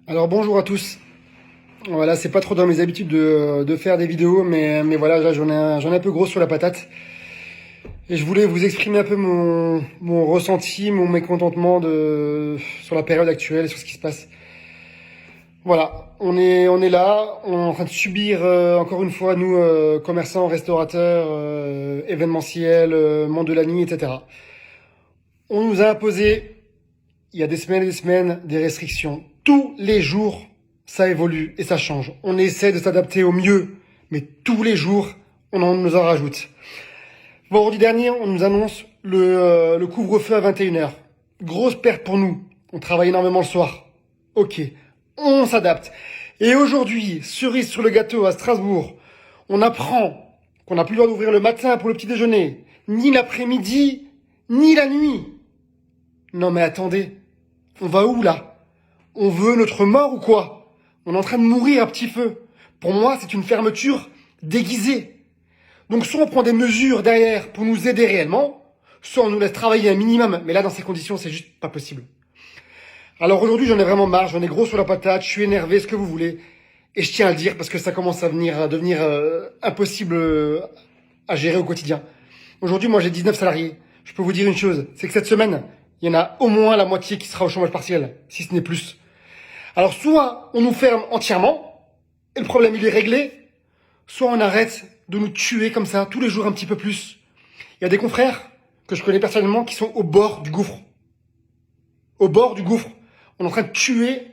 Alors bonjour à tous. Voilà, c'est pas trop dans mes habitudes de faire des vidéos, mais voilà, là j'en ai un peu gros sur la patate. Et je voulais vous exprimer un peu mon ressenti, mon mécontentement sur la période actuelle et sur ce qui se passe. Voilà, on est là, on est en train de subir encore une fois, nous, commerçants, restaurateurs, événementiels, monde de la nuit, etc. On nous a imposé, il y a des semaines et des semaines, des restrictions. Tous les jours, ça évolue et ça change. On essaie de s'adapter au mieux, mais tous les jours, nous en rajoute. Vendredi dernier, on nous annonce le couvre-feu à 21h. Grosse perte pour nous. On travaille énormément le soir. Ok, on s'adapte. Et aujourd'hui, cerise sur le gâteau à Strasbourg, on apprend qu'on n'a plus le droit d'ouvrir le matin pour le petit déjeuner, ni l'après-midi, ni la nuit. Non mais attendez, on va où là? On veut notre mort ou quoi? On est en train de mourir à petit feu. Pour moi, c'est une fermeture déguisée. Donc soit on prend des mesures derrière pour nous aider réellement, soit on nous laisse travailler un minimum. Mais là, dans ces conditions, c'est juste pas possible. Alors aujourd'hui, j'en ai vraiment marre, j'en ai gros sur la patate, je suis énervé, ce que vous voulez. Et je tiens à le dire parce que ça commence à devenir impossible à gérer au quotidien. Aujourd'hui, moi j'ai 19 salariés. Je peux vous dire une chose, c'est que cette semaine, il y en a au moins la moitié qui sera au chômage partiel, si ce n'est plus. Alors soit on nous ferme entièrement, et le problème il est réglé, soit on arrête de nous tuer comme ça, tous les jours un petit peu plus. Il y a des confrères que je connais personnellement qui sont au bord du gouffre. Au bord du gouffre. On est en train de tuer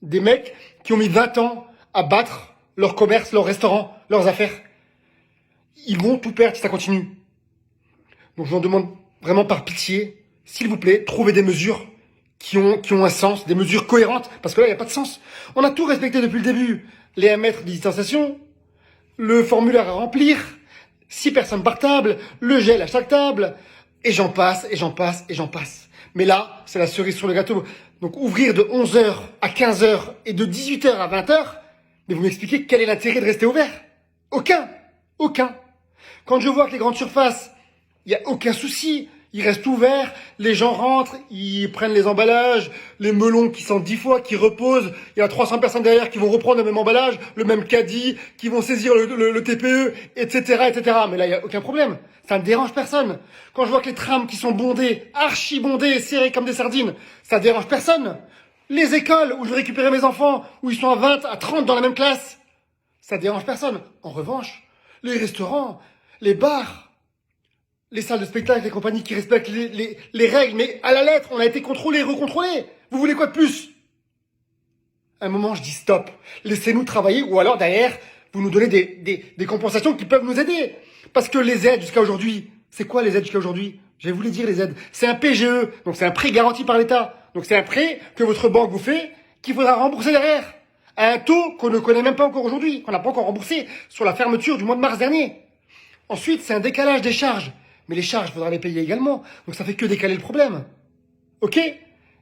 des mecs qui ont mis 20 ans à battre leur commerce, leur restaurant, leurs affaires. Ils vont tout perdre si ça continue. Donc je vous en demande vraiment par pitié, s'il vous plaît, trouvez des mesures qui ont un sens, des mesures cohérentes, parce que là, il n'y a pas de sens. On a tout respecté depuis le début. Les 1 mètre de distanciation, le formulaire à remplir, 6 personnes par table, le gel à chaque table, et j'en passe, et j'en passe, et j'en passe. Mais là, c'est la cerise sur le gâteau. Donc ouvrir de 11h à 15h et de 18h à 20h, mais vous m'expliquez quel est l'intérêt de rester ouvert? Aucun. Aucun. Quand je vois que les grandes surfaces, il n'y a aucun souci, ils restent ouverts, les gens rentrent, ils prennent les emballages, les melons qui sentent 10 fois, qui reposent, il y a 300 personnes derrière qui vont reprendre le même emballage, le même caddie, qui vont saisir le TPE, etc., etc. Mais là, il n'y a aucun problème. Ça ne dérange personne. Quand je vois que les trams qui sont bondés, archi bondés, serrés comme des sardines, ça dérange personne. Les écoles où je vais récupérer mes enfants, où ils sont à 20, à 30 dans la même classe, ça dérange personne. En revanche, les restaurants, les bars, les salles de spectacle, les compagnies qui respectent les règles, mais à la lettre, on a été contrôlé, recontrôlé. Vous voulez quoi de plus? À un moment, je dis stop. Laissez-nous travailler, ou alors derrière, vous nous donnez des compensations qui peuvent nous aider. Parce que les aides jusqu'à aujourd'hui, c'est quoi les aides jusqu'à aujourd'hui? Je vais vous les dire, les aides. C'est un PGE, donc c'est un prêt garanti par l'État. Donc c'est un prêt que votre banque vous fait, qu'il faudra rembourser derrière. À un taux qu'on ne connaît même pas encore aujourd'hui, qu'on n'a pas encore remboursé sur la fermeture du mois de mars dernier. Ensuite, c'est un décalage des charges. Mais les charges, il faudra les payer également. Donc ça fait que décaler le problème. Ok?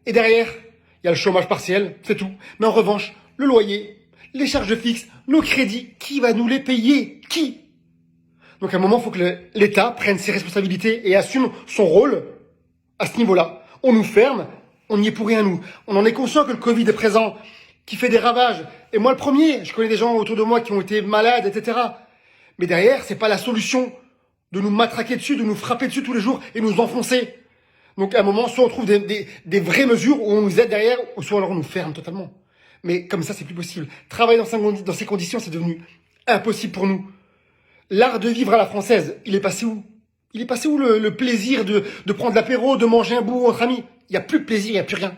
Et derrière, il y a le chômage partiel, c'est tout. Mais en revanche, le loyer, les charges fixes, nos crédits, qui va nous les payer? Qui? Donc à un moment, il faut que l'État prenne ses responsabilités et assume son rôle à ce niveau-là. On nous ferme, on n'y est pour rien, nous. On en est conscient que le Covid est présent, qui fait des ravages. Et moi, le premier, je connais des gens autour de moi qui ont été malades, etc. Mais derrière, c'est pas la solution de nous matraquer dessus, de nous frapper dessus tous les jours et nous enfoncer. Donc à un moment, soit on trouve des vraies mesures où on nous aide derrière, ou soit alors on nous ferme totalement. Mais comme ça, c'est plus possible. Travailler dans ces conditions, c'est devenu impossible pour nous. L'art de vivre à la française, il est passé où? Il est passé où le plaisir de prendre l'apéro, de manger un bout entre amis? Il n'y a plus de plaisir, il n'y a plus rien.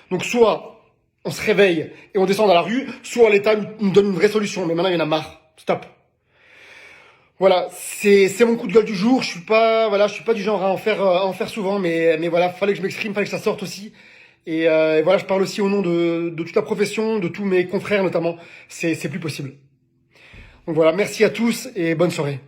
Donc soit on se réveille et on descend dans la rue, soit l'État nous donne une vraie solution. Mais maintenant, il y en a marre. Stop. Voilà, c'est mon coup de gueule du jour. Je suis pas du genre à en faire souvent, mais voilà, fallait que je m'exprime, fallait que ça sorte aussi. Et voilà, je parle aussi au nom de toute la profession, de tous mes confrères notamment. C'est plus possible. Donc voilà, merci à tous et bonne soirée.